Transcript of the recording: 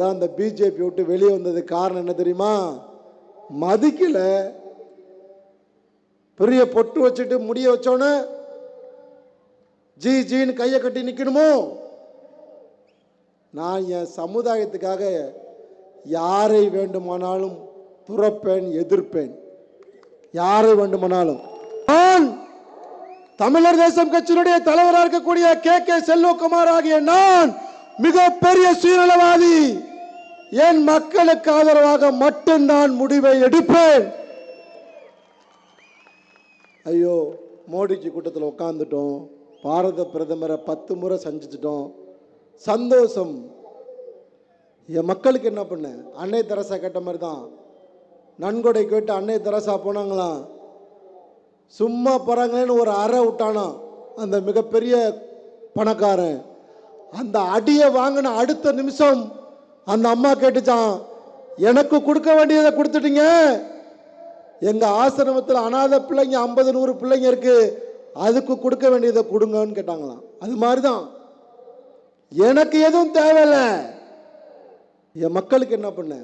அதான் அந்த பிஜேபி விட்டு வெளியே வந்தது காரணம் என்ன தெரியுமா? மதிக்கல. பெரிய பொட்டு வச்சுட்டு முடிய வச்சோன்னே ஜி ஜின்னு கையை கட்டி நிற்கணுமோ? நான் என் சமுதாயத்துக்காக யாரை வேண்டுமானாலும் துறப்பேன், எதிர்ப்பேன். யாரை வேண்டுமானாலும். நான் தமிழர் தேசம் கட்சியினுடைய தலைவராக இருக்கக்கூடிய கே செல்வகுமார் ஆகிய நான் மிகப்பெரிய சுயநலவாதி. என் மக்களுக்கு ஆதரவாக மட்டும் நான் முடிவை எடுப்பேன். ஐயோ, மோடிஜி கூட்டத்தில் உட்காந்துட்டோம், பாரத பிரதமரை 10 முறை சந்திச்சிட்டோம், சந்தோஷம். என் மக்களுக்கு என்ன பண்ண? அன்னை தெரசா கேட்ட மாதிரி தான். நன்கொடை கேட்டு அன்னை தெரசா போனாங்களாம். சும்மா போறாங்களேன்னு ஒரு அறை விட்டானா அந்த மிகப்பெரிய பணக்காரன். அந்த அடியை வாங்கின அடுத்த நிமிஷம் அந்த அம்மா கேட்டுச்சான், எனக்கு கொடுக்க வேண்டியதை கொடுத்துட்டீங்க, எங்க ஆசிரமத்தில் அனாதை பிள்ளைங்க 50-100 பிள்ளைங்க இருக்கு, அதுக்கு கொடுக்க வேண்டியதை கொடுங்கன்னு கேட்டாங்களாம். அது மாதிரிதான் எனக்கு எதுவும் தேவையில்லை, என் மக்களுக்கு என்ன பண்ண?